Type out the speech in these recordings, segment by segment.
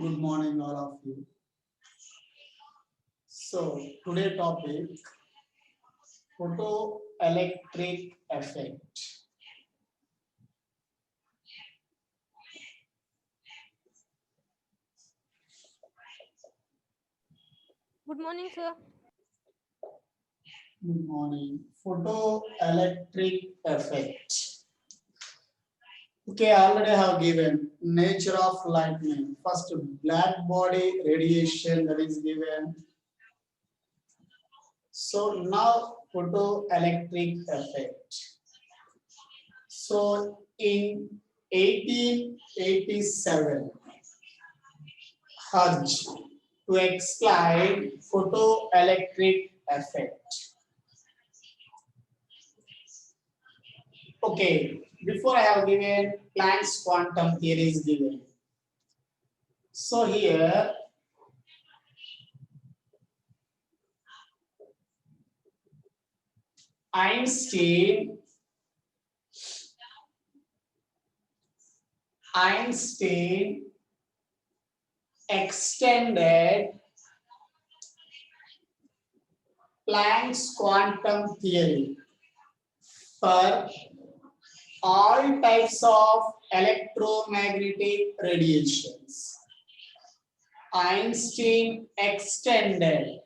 Good morning, all of you. So, today topic photoelectric effect. Good morning, sir. Good morning. Photoelectric effect. Okay, I already have given nature of lightning. First, black body radiation that is given. So now photoelectric effect. So in 1887, Hodge to explain photoelectric effect. Okay, before I have given Planck's quantum theory is given. So here Einstein extended Planck's quantum theory for all types of electromagnetic radiations. Einstein extended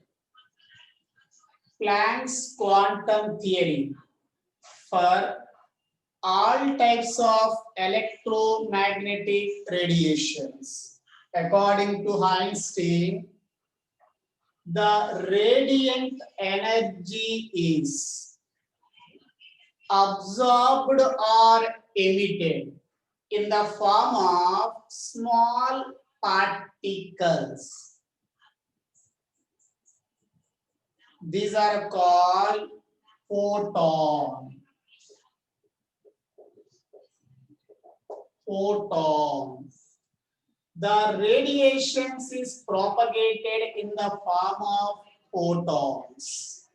Planck's quantum theory for all types of electromagnetic radiations. According to Einstein, the radiant energy is absorbed or emitted in the form of small particles. These are called photons. The radiations is propagated in the form of photons.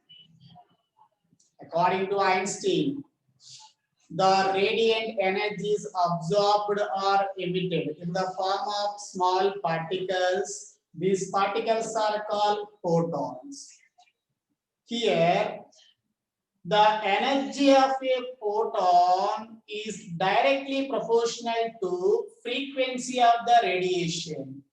According to Einstein, the radiant energy is absorbed or emitted in the form of small particles. These particles are called photons. Here, the energy of a photon is directly proportional to frequency of the radiation.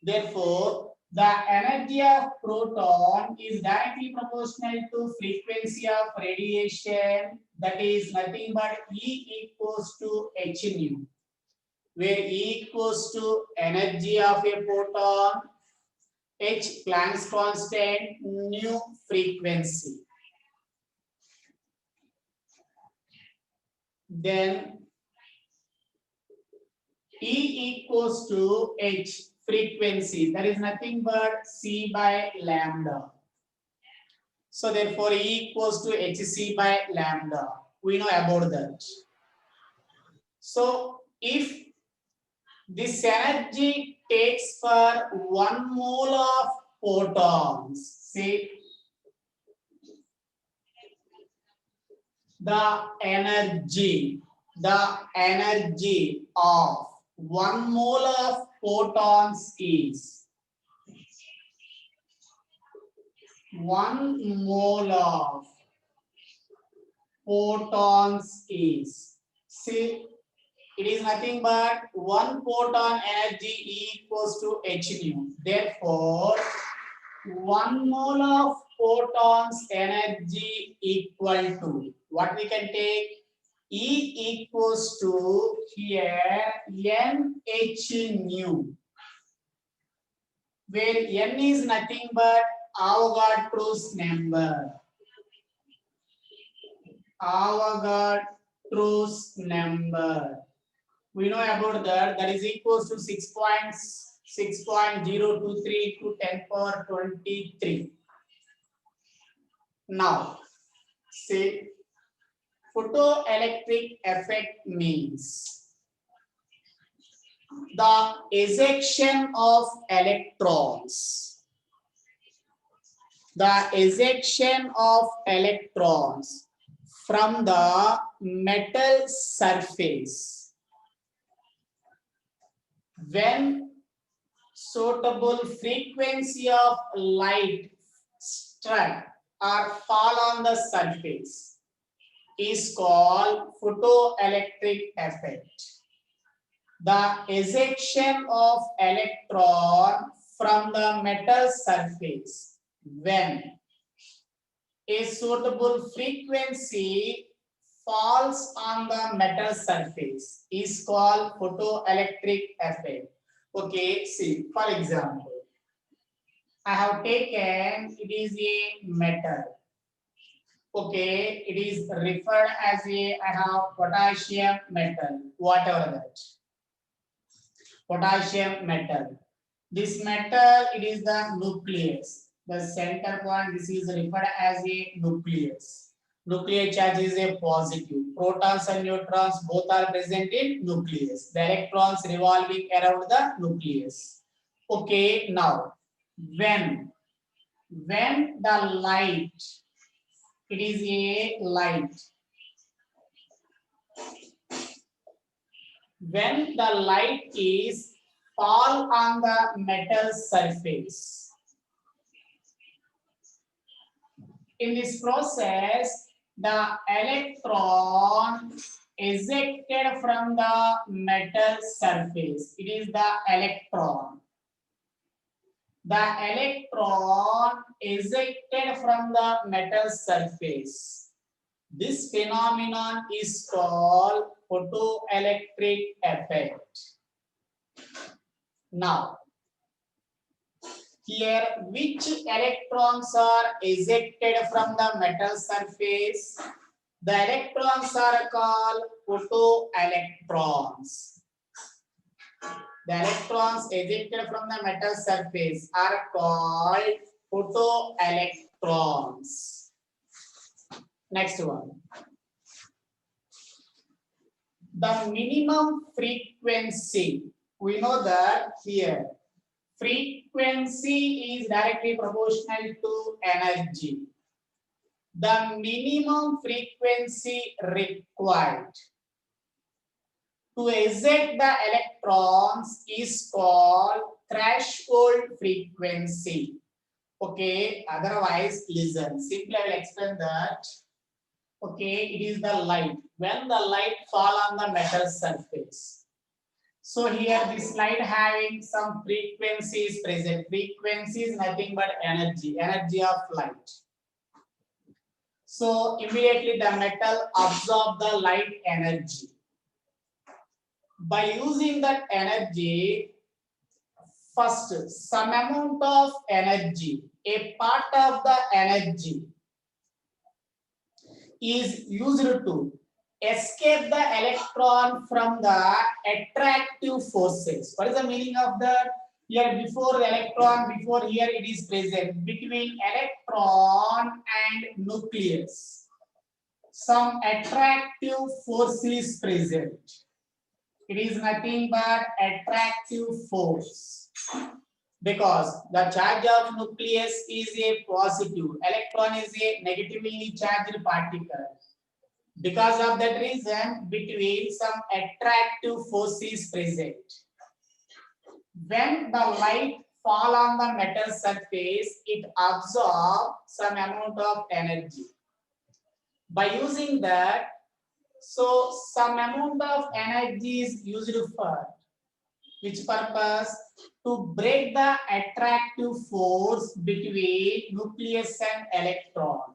Therefore, the energy of proton is directly proportional to frequency of radiation, that is nothing but E equals to h nu, where E equals to energy of a photon, h Planck's constant, nu frequency. Then E equals to h frequency, that is nothing but c by lambda. So therefore E equals to hc by lambda. We know about that. So if this energy takes for 1 mole of photons, see the energy of 1 mole of photons is 1 mole of photons is, see, it is nothing but 1 photon energy equals to h nu. Therefore, 1 mole of photons energy equal to, what we can take, E equals to here nh nu, where n is nothing but Avogadro's number. Avogadro's number. We know about that. That is equals to 6.023 to 10 power 23. Now, say photoelectric effect means the ejection of electrons. The ejection of electrons from the metal surface when suitable frequency of light struck or fall on the surface is called photoelectric effect. The ejection of electron from the metal surface when a suitable frequency falls on the metal surface is called photoelectric effect. Okay, see, for example, I have taken, it is a metal. Okay, it is referred as a, I have potassium metal, whatever that. Potassium metal. This metal, it is the nucleus. The center point, this is referred as a nucleus. Nuclear charge is a positive. Protons and neutrons both are present in nucleus. The electrons revolving around the nucleus. Okay, now when the light, it is a light. When the light is fall on the metal surface, in this process, the electron ejected from the metal surface. It is the electron. The electron ejected from the metal surface. This phenomenon is called photoelectric effect. Now, here, which electrons are ejected from the metal surface? The electrons are called photoelectrons. The electrons ejected from the metal surface are called photoelectrons. Next one. The minimum frequency. We know that here frequency is directly proportional to energy. The minimum frequency required to eject the electrons is called threshold frequency. Okay, otherwise listen. Simply I will explain that. Okay, it is the light. When the light fall on the metal surface. So here this light having some frequencies present. Frequency is nothing but energy of light. So immediately the metal absorb the light energy. By using that energy, first some amount of energy, a part of the energy is used to escape the electron from the attractive forces. What is the meaning of that? Here before the electron, before here it is present between electron and nucleus. Some attractive force is present. It is nothing but attractive force. Because the charge of nucleus is a positive, electron is a negatively charged particle. Because of that reason, between some attractive force is present. When the light fall on the metal surface, it absorbs some amount of energy. By using that, so some amount of energy is used for which purpose? To break the attractive force between nucleus and electron.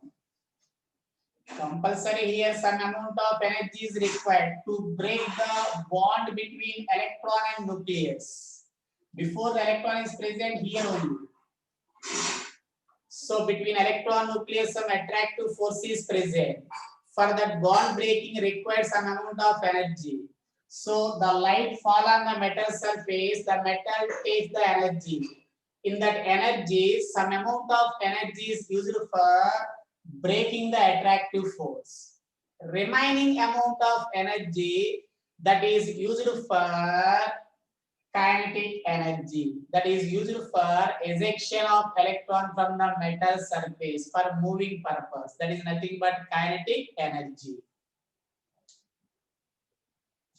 Compulsory here some amount of energy is required to break the bond between electron and nucleus. Before the electron is present here only. So between electron and nucleus some attractive force is present. For that bond breaking requires some amount of energy. So the light fall on the metal surface, the metal takes the energy. In that energy, some amount of energy is used for breaking the attractive force. Remaining amount of energy that is used for kinetic energy, that is used for ejection of electron from the metal surface for moving purpose. That is nothing but kinetic energy.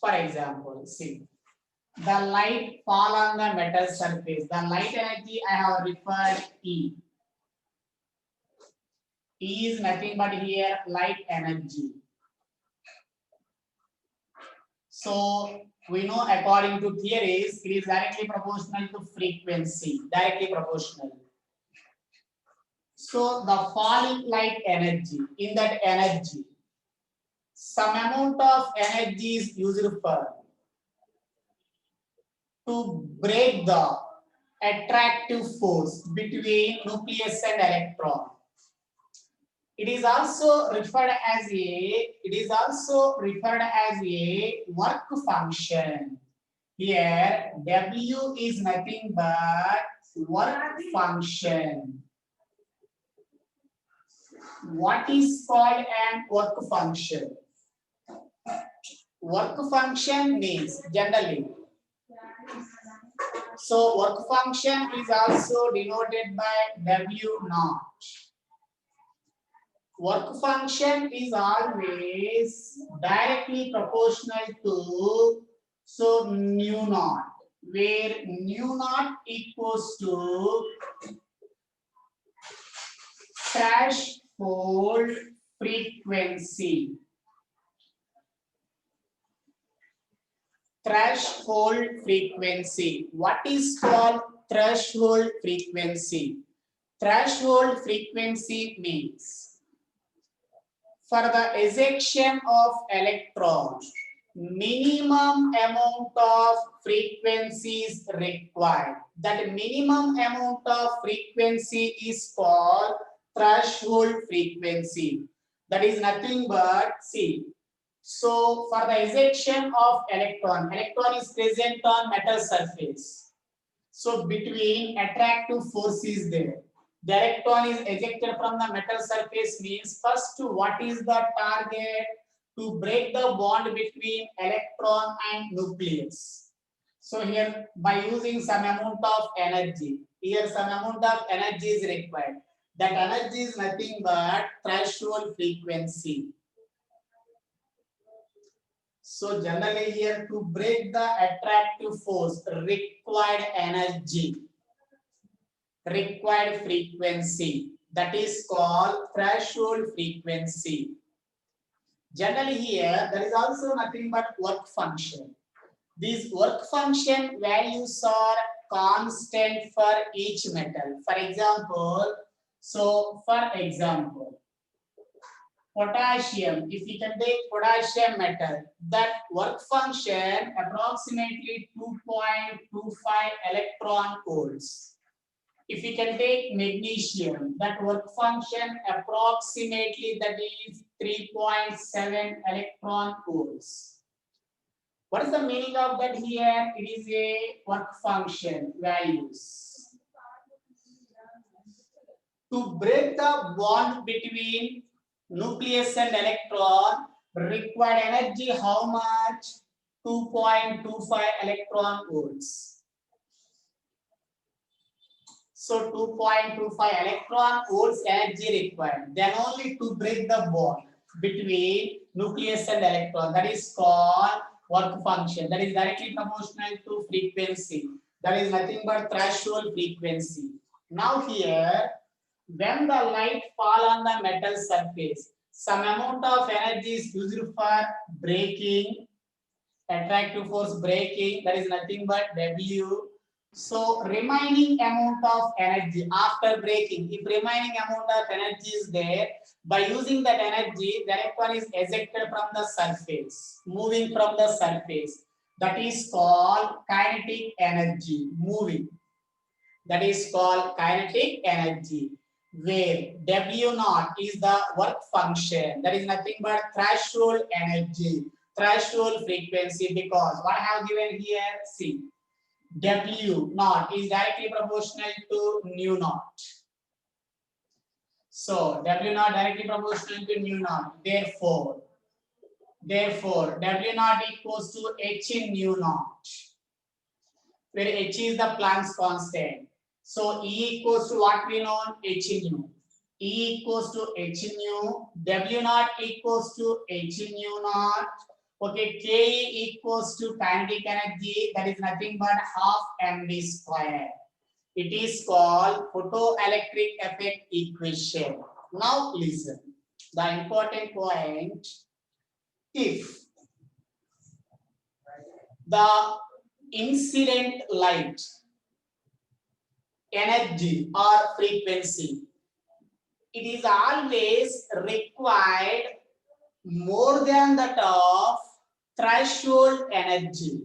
For example, see, the light fall on the metal surface. The light energy I have referred E. E is nothing but here light energy. So we know according to theories, it is directly proportional to frequency, directly proportional. So the falling light energy, in that energy, some amount of energy is used for to break the attractive force between nucleus and electron. It is also referred as a work function. Here W is nothing but work function. What is called an work function? Work function means generally. So work function is also denoted by W naught. Work function is always directly proportional to mu naught, where mu naught equals to threshold frequency. Threshold frequency. What is called threshold frequency? Threshold frequency means for the ejection of electron, minimum amount of frequency is required. That minimum amount of frequency is called threshold frequency. That is nothing but see. So for the ejection of electron is present on metal surface. So between attractive forces there. The electron is ejected from the metal surface means first what is the target? To break the bond between electron and nucleus. So here by using some amount of energy, here some amount of energy is required. That energy is nothing but threshold frequency. So generally here to break the attractive force required energy, required frequency, that is called threshold frequency. Generally here there is also nothing but work function. These work function values are constant for each metal. For example, potassium, if we can take potassium metal, that work function approximately 2.25 electron volts. If we can take magnesium, that work function approximately that is 3.7 electron volts. What is the meaning of that here? It is a work function values. To break the bond between nucleus and electron, required energy how much? 2.25 electron volts. So 2.25 electron volts energy required. Then only to break the bond between nucleus and electron. That is called work function. That is directly proportional to frequency. That is nothing but threshold frequency. Now here, when the light fall on the metal surface, some amount of energy is used for breaking, attractive force breaking, that is nothing but W. So remaining amount of energy after breaking, if remaining amount of energy is there, by using that energy, the electron is ejected from the surface, moving from the surface. That is called kinetic energy, moving. That is called kinetic energy, where W naught is the work function. That is nothing but threshold energy, threshold frequency, because what I have given here, see, W naught is directly proportional to nu naught. So W naught directly proportional to nu naught. Therefore, W naught equals to H in nu naught, where H is the Planck's constant. So E equals to what we know, H nu. E equals to H nu. W naught equals to H nu naught Okay, Ke equals to kinetic energy, that is nothing but half mv square. It is called photoelectric effect equation. Now listen, the important point, if the incident light energy or frequency, it is always required more than that of threshold energy,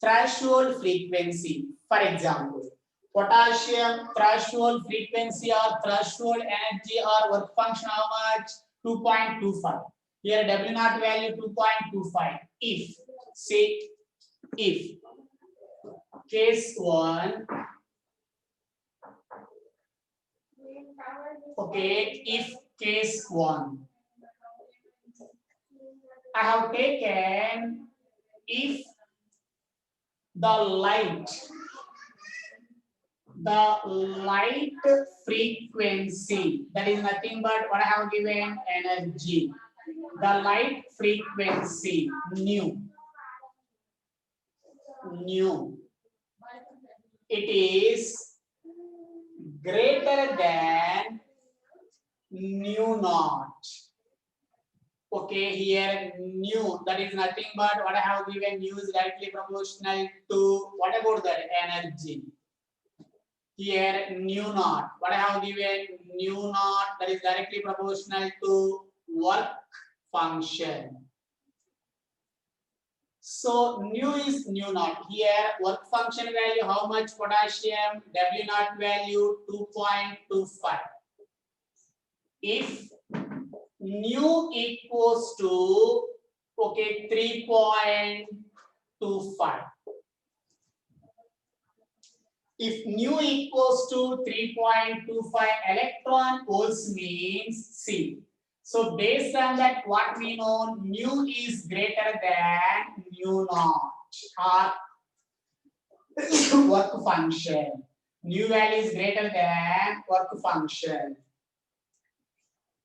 threshold frequency. For example, potassium threshold frequency or threshold energy or work function how much? 2.25. Here W naught value 2.25. If, say, if case 1, okay, if case 1, I have taken if the light frequency, that is nothing but what I have given, energy. The light frequency nu, it is greater than nu naught. Okay, here nu, that is nothing but what I have given, nu is directly proportional to what about the energy. Here nu naught, what I have given, nu naught, that is directly proportional to work function. So nu is nu naught. Here work function value how much? Potassium, W naught value 2.25. If nu equals to, okay, 3.25. If nu equals to 3.25 electron volts means C. So based on that, what we know, nu is greater than nu naught or work function. Nu value is greater than work function.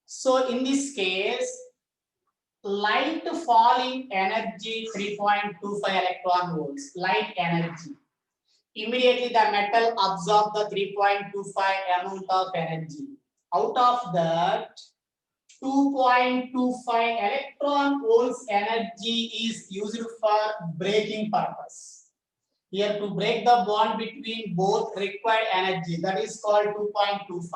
So in this case, light falling energy 3.25 electron volts, light energy. Immediately the metal absorbs the 3.25 amount of energy. Out of that, 2.25 electron volts energy is used for breaking purpose. Here to break the bond between both required energy, that is called 2.25.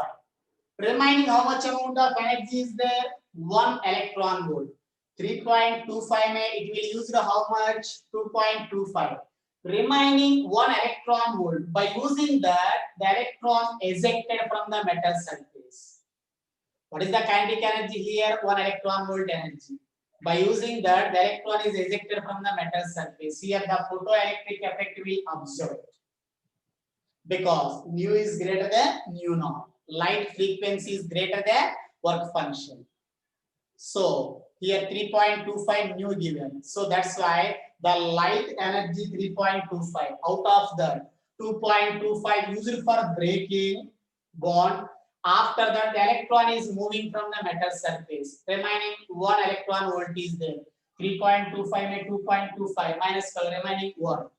Remaining how much amount of energy is there? 1 electron volt. 3.25 it will use how much? 2.25. Remaining 1 electron volt. By using that, the electron ejected from the metal surface. What is the kinetic energy here? 1 electron volt energy. By using that, the electron is ejected from the metal surface. Here the photoelectric effect will observe, because nu is greater than nu naught. Light frequency is greater than work function. So here 3.25 nu given. So that's why the light energy 3.25. Out of that, 2.25 used for breaking bond. After that, the electron is moving from the metal surface. Remaining 1 electron volt is there. 3.25 में 2.25 minus remaining 1.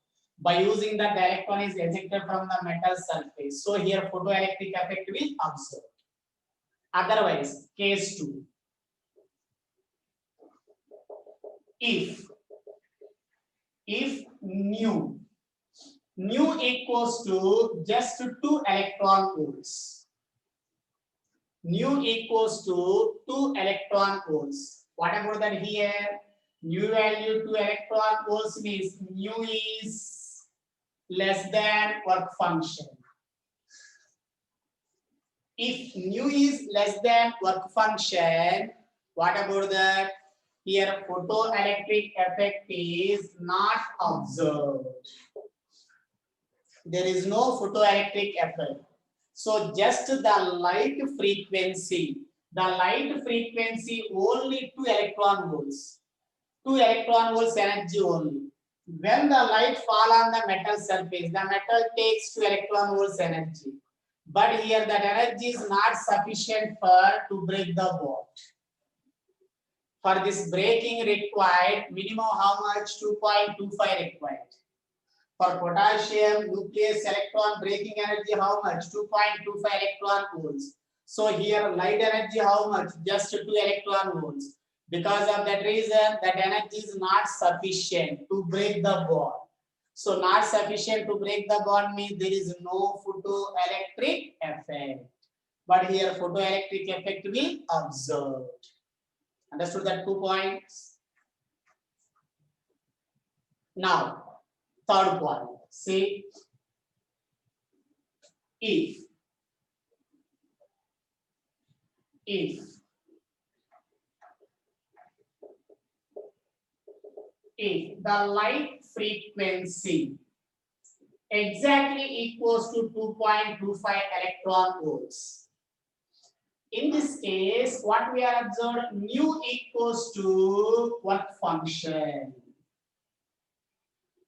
By using that, the electron is ejected from the metal surface. So here photoelectric effect will observe. Otherwise, case 2. If nu equals to just 2 electron volts. Nu equals to 2 electron volts. What about that here? Nu value 2 electron volts means nu is less than work function. If nu is less than work function, what about that? Here photoelectric effect is not observed. There is no photoelectric effect. So just the light frequency only 2 electron volts. 2 electron volts energy only. When the light fall on the metal surface, the metal takes 2 electron volts energy. But here that energy is not sufficient to break the bond. For this breaking required minimum how much? 2.25 required. For potassium nucleus electron breaking energy how much? 2.25 electron volts. So here light energy how much? Just 2 electron volts. Because of that reason, that energy is not sufficient to break the bond. So not sufficient to break the bond means there is no photoelectric effect. But here photoelectric effect will observed. Understood that 2 points? Now, third point. See, if the light frequency exactly equals to 2.25 electron volts. In this case, what we are observed, mu equals to work function.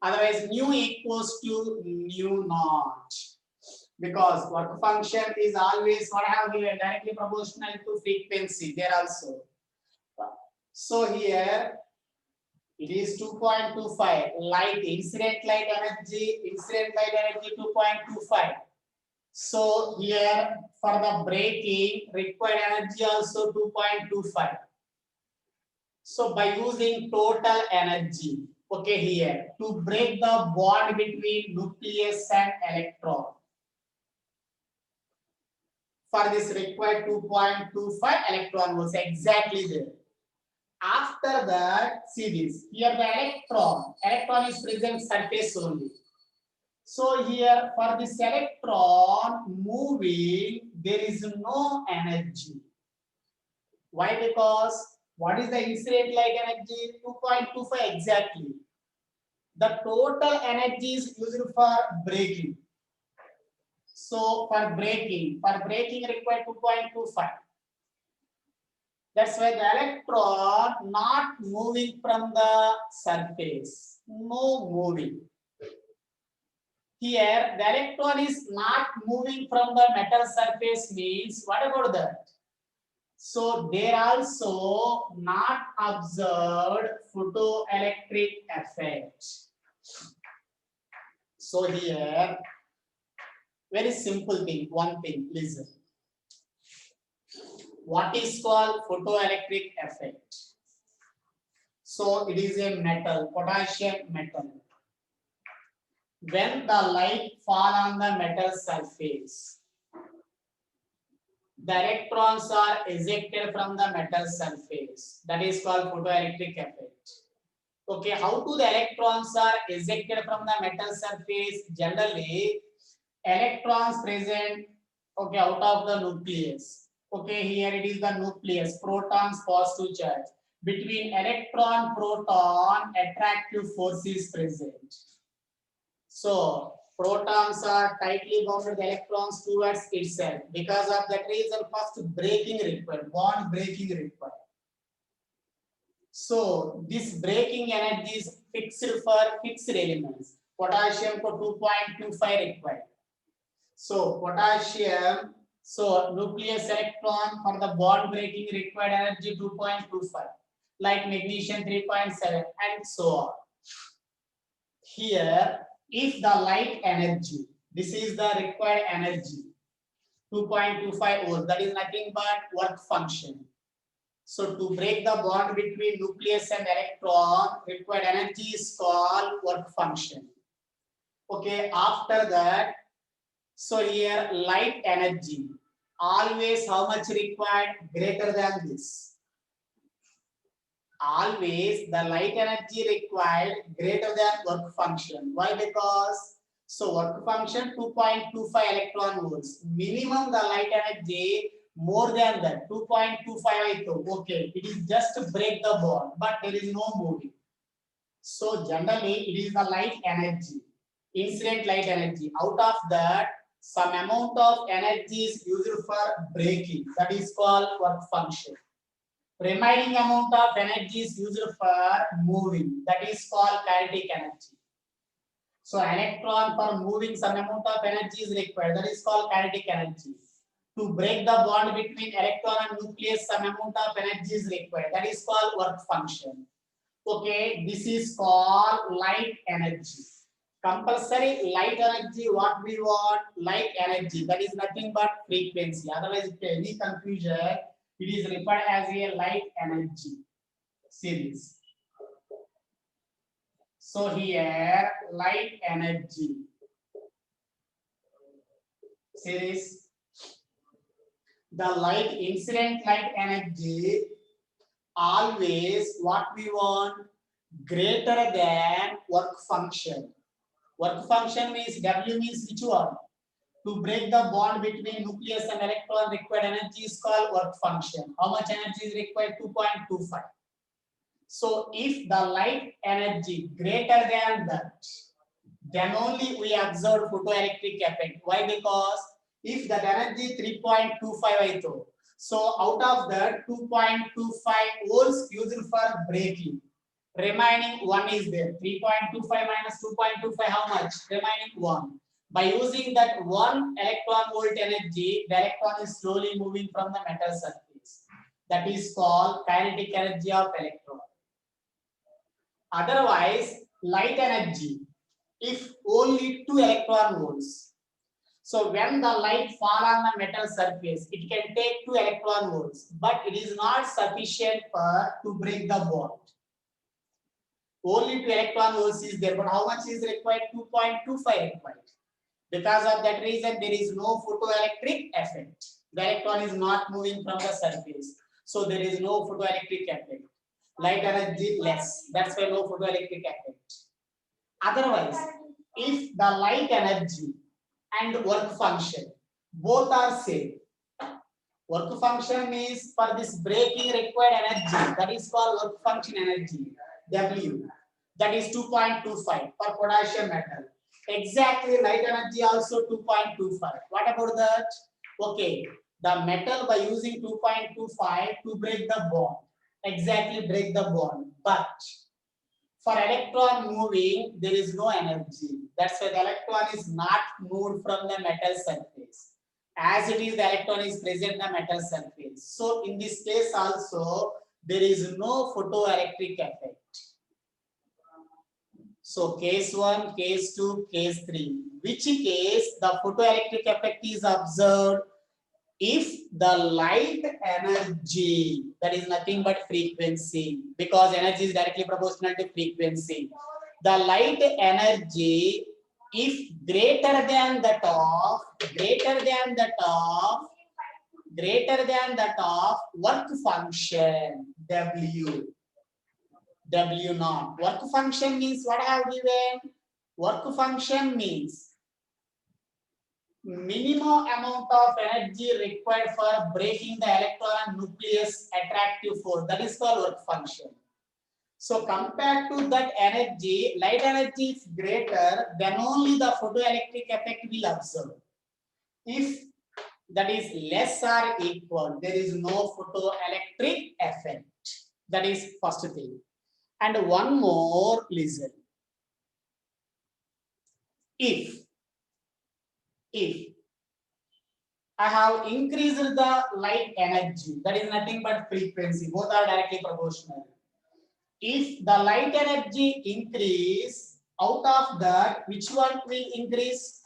Otherwise, mu equals to mu naught. Because work function is always what I have given directly proportional to frequency there also. So here it is 2.25 light incident light energy 2.25. So here for the breaking required energy also 2.25. So by using total energy, okay, here to break the bond between nucleus and electron. For this required 2.25 electron volts exactly there. After that, see this. Here the electron is present surface only. So here for this electron moving, there is no energy. Why? Because what is the incident light energy? 2.25 exactly. The total energy is used for breaking. So for breaking required 2.25. That's why the electron not moving from the surface. No moving. Here, the electron is not moving from the metal surface means, what about that? So, there also not observed photoelectric effect. So, here, very simple thing, one thing, listen. What is called photoelectric effect? So, it is a metal, potassium metal. When the light fall on the metal surface, the electrons are ejected from the metal surface. That is called photoelectric effect. Okay, how do the electrons are ejected from the metal surface? Generally, electrons present, okay, out of the nucleus. Okay, here it is the nucleus, protons positive charge. Between electron proton, attractive force is present. So protons are tightly bound with electrons towards itself. Because of that reason, first breaking required, bond breaking required. So this breaking energy is fixed for fixed elements. Potassium for 2.25 required. So potassium, so nucleus electron for the bond breaking required energy 2.25. Like magnesium 3.7 and so on. Here, if the light energy, this is the required energy, 2.25 volts, that is nothing but work function. So to break the bond between nucleus and electron, required energy is called work function. Okay, after that, so here light energy, always how much required? Greater than this. Always the light energy required greater than work function. Why? Because so work function 2.25 electron volts. Minimum the light energy more than that 2.25. Okay, it is just to break the bond, but there is no moving. So generally it is the light energy, incident light energy. Out of that, some amount of energy is used for breaking. That is called work function. Remaining amount of energy is used for moving. That is called kinetic energy. So electron for moving some amount of energy is required. That is called kinetic energy. To break the bond between electron and nucleus, some amount of energy is required. That is called work function. Okay, this is called light energy. Compulsory light energy, what we want? Light energy. That is nothing but frequency. Otherwise, if any confusion, it is referred as a light energy series. So here, light energy series. The light incident light energy always what we want greater than work function. Work function means W means which one? To break the bond between nucleus and electron, required energy is called work function. How much energy is required? 2.25. So if the light energy greater than that, then only we observe photoelectric effect. Why? Because if that energy 3.25 I thought, so out of that 2.25 volts used for breaking, remaining 1 is there. 3.25 minus 2.25, how much? Remaining 1. By using that 1 electron volt energy, the electron is slowly moving from the metal surface. That is called kinetic energy of electron. Otherwise, light energy, if only 2 electron volts. So when the light fall on the metal surface, it can take 2 electron volts, but it is not sufficient to break the bond. Only 2 electron volts is there, but how much is required? 2.25 required. Because of that reason, there is no photoelectric effect. The electron is not moving from the surface, so there is no photoelectric effect. Light energy less, that's why no photoelectric effect. Otherwise, if the light energy and work function both are same, work function means for this breaking required energy, that is called work function energy, W, that is 2.25 for potassium metal. Exactly, light energy also 2.25. What about that? Okay, the metal by using 2.25 to break the bond, exactly break the bond, but for electron moving, there is no energy. That's why the electron is not moved from the metal surface. As it is, the electron is present in the metal surface. So in this case also, there is no photoelectric effect. So case 1, case 2, case 3. Which case the photoelectric effect is observed? If the light energy, that is nothing but frequency, because energy is directly proportional to frequency. The light energy, if greater than that of work function W naught. Work function means what I have given? Work function means minimum amount of energy required for breaking the electron and nucleus attractive force. That is called work function. So compared to that energy, light energy is greater, then only the photoelectric effect will observe. If that is less or equal, there is no photoelectric effect. That is first thing. And one more, listen. If I have increased the light energy, that is nothing but frequency, both are directly proportional. If the light energy increase, out of that, which one will increase?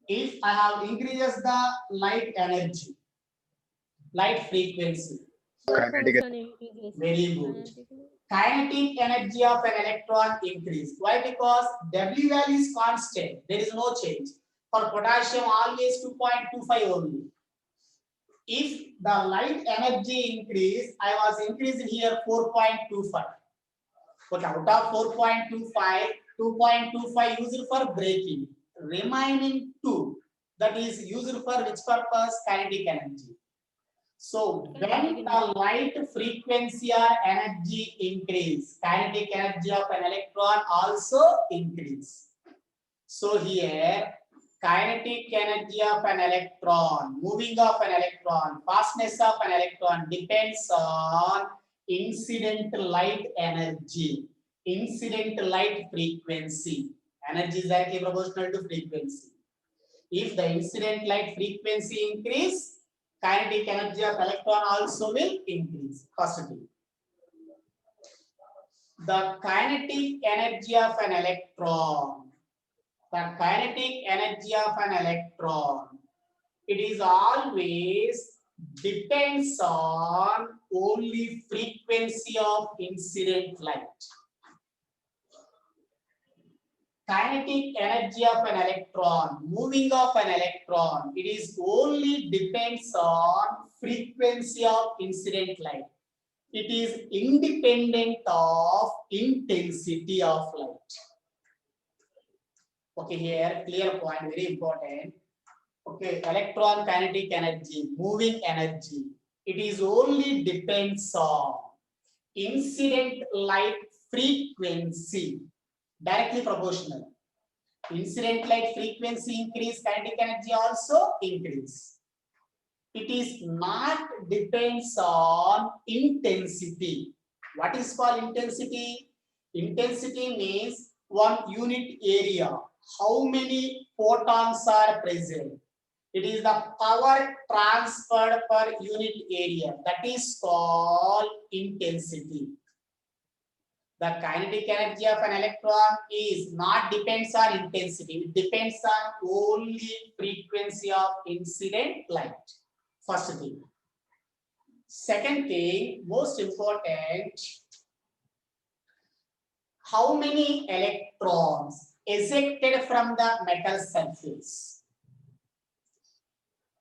If I have increases the light energy, light frequency. Work function increases. Very good. Kinetic energy of an electron increase. Why? Because W value is constant. There is no change. For potassium, always 2.25 only. If the light energy increase, I was increasing here 4.25. Okay, out of 4.25, 2.25 used for breaking. Remaining 2, that is used for which purpose? Kinetic energy. So when the light frequency or energy increase, kinetic energy of an electron also increase. So here, kinetic energy of an electron, moving of an electron, fastness of an electron depends on incident light energy, incident light frequency. Energy is directly proportional to frequency. If the incident light frequency increase, kinetic energy of electron also will increase. First thing. The kinetic energy of an electron. The kinetic energy of an electron. It is always depends on only frequency of incident light. Kinetic energy of an electron, moving of an electron, it is only depends on frequency of incident light. It is independent of intensity of light. Okay, here clear point, very important. Okay, electron kinetic energy, moving energy, it is only depends on incident light frequency, directly proportional. Incident light frequency increase, kinetic energy also increase. It is not depends on intensity. What is called intensity? Intensity means one unit area. How many photons are present? It is the power transferred per unit area. That is called intensity. The kinetic energy of an electron is not depends on intensity. It depends on only frequency of incident light. First thing. Second thing, most important, how many electrons ejected from the metal surface?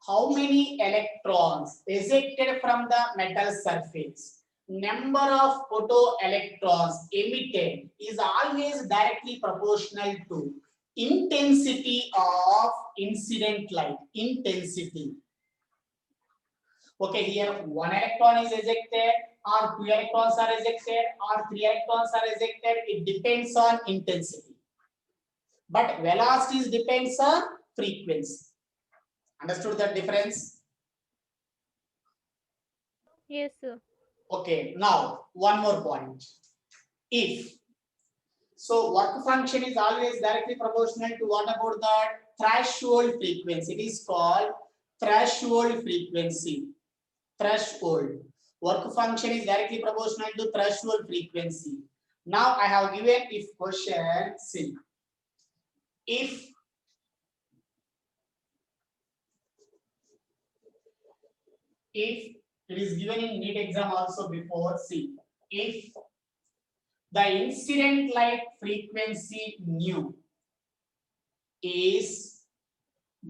How many electrons ejected from the metal surface? Number of photoelectrons emitted is always directly proportional to intensity of incident light. Intensity. Okay, here one electron is ejected, or two electrons are ejected, or three electrons are ejected. It depends on intensity. But velocities depends on frequency. Understood that difference? Yes, sir. Okay, now one more point. If so, work function is always directly proportional to what about the threshold frequency? It is called threshold frequency. Threshold. Work function is directly proportional to threshold frequency. Now I have given if question C. If it is given in NEET exam also before C. If the incident light frequency nu is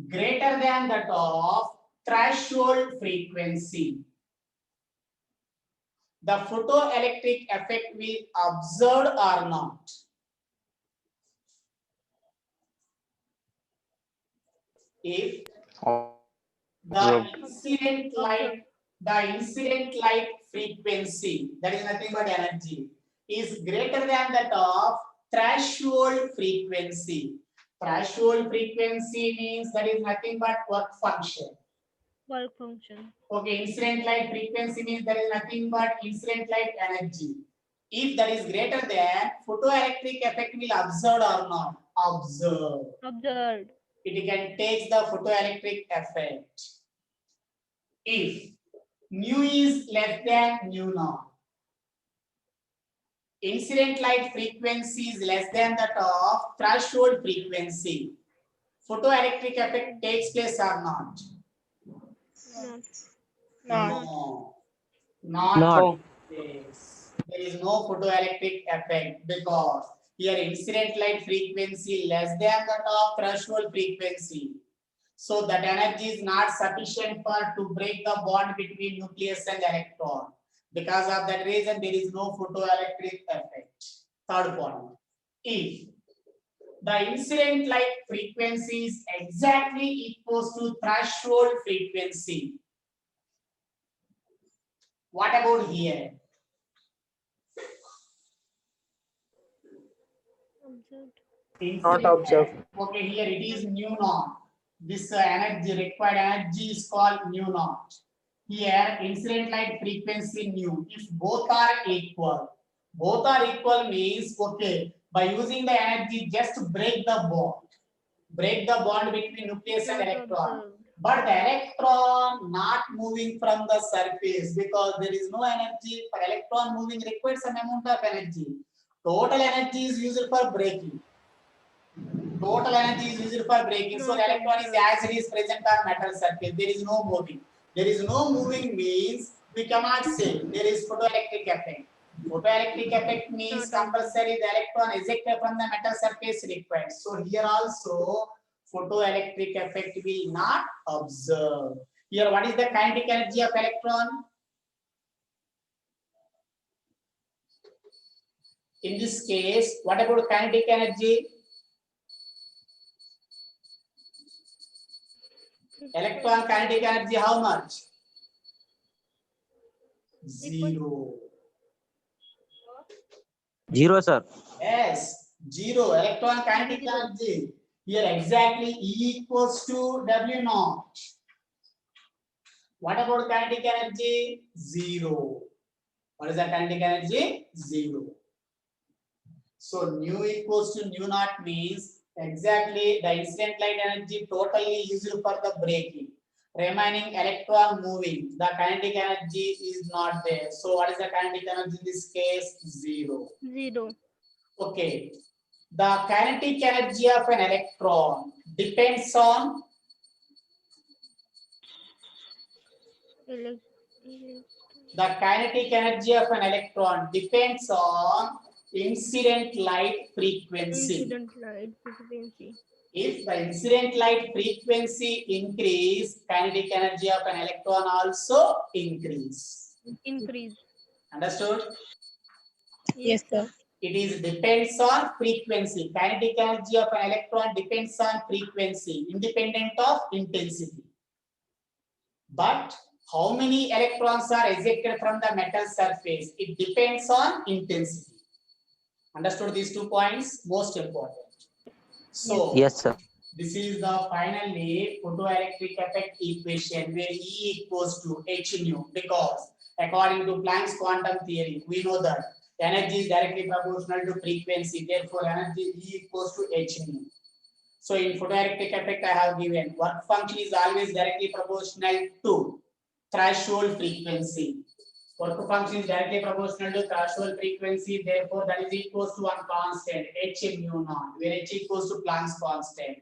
greater than that of threshold frequency, the photoelectric effect will observed or not? If the incident light frequency, that is nothing but energy, is greater than that of threshold frequency. Threshold frequency means that is nothing but work function. Work function. Okay, incident light frequency means there is nothing but incident light energy. If that is greater than, photoelectric effect will observed or not? Observed. Observed. It can take the photoelectric effect. If nu is less than nu naught, incident light frequency is less than that of threshold frequency, photoelectric effect takes place or not? Not. No. Not. Not this. There is no photoelectric effect because here incident light frequency less than that of threshold frequency. So that energy is not sufficient for to break the bond between nucleus and electron. Because of that reason, there is no photoelectric effect. Third point. If the incident light frequency is exactly equals to threshold frequency, what about here? Observed. Not observed. Okay, here it is nu naught. This energy, required energy is called nu naught. Here incident light frequency nu. If both are equal means okay, by using the energy just break the bond. break the bond between nucleus and Not electron. observed. But the electron not moving from the surface because there is no energy. For electron moving requires some amount of energy. Total energy is used for breaking. Total energy is used for breaking. So the Not electron is observed. as it is present on metal surface. There is no moving. There is no moving means we cannot say there is photoelectric effect. Photoelectric effect means Not observed. compulsory the electron ejected from the metal surface required. So here also photoelectric effect will not observe. Here what is the kinetic energy of electron? In this case, what about kinetic energy? Electron kinetic energy how much? Zero. Zero, sir. Yes, zero. Electron kinetic Zero. energy. Here exactly E equals to W naught. What about kinetic energy? Zero. What is the kinetic energy? Zero. So nu equals to nu naught means exactly the incident light energy totally used for the breaking. Remaining electron moving, the kinetic energy is not there. So what is the kinetic energy in this case? Zero. Zero. Okay. The kinetic energy of an electron depends on Elec- the kinetic energy of an electron depends on incident light frequency. Incident light frequency. If the incident light frequency increase, kinetic energy of an electron also increase. Increase. Understood? Yes, sir. It is depends on frequency. Kinetic energy of an electron depends on frequency, independent of intensity. But how many electrons are ejected from the metal surface? It depends on intensity. Understood these 2 points? Most important. So, Yes, sir. this is the finally photoelectric effect equation where E equals to h nu because according to Planck's quantum theory, we know that energy is directly proportional to frequency. Therefore, energy E equals to h nu. So, in photoelectric effect, I have given work function is always directly proportional to threshold frequency. Work function is directly proportional to threshold frequency. Therefore, that is equals to one constant h mu naught, where h equals to Planck's constant.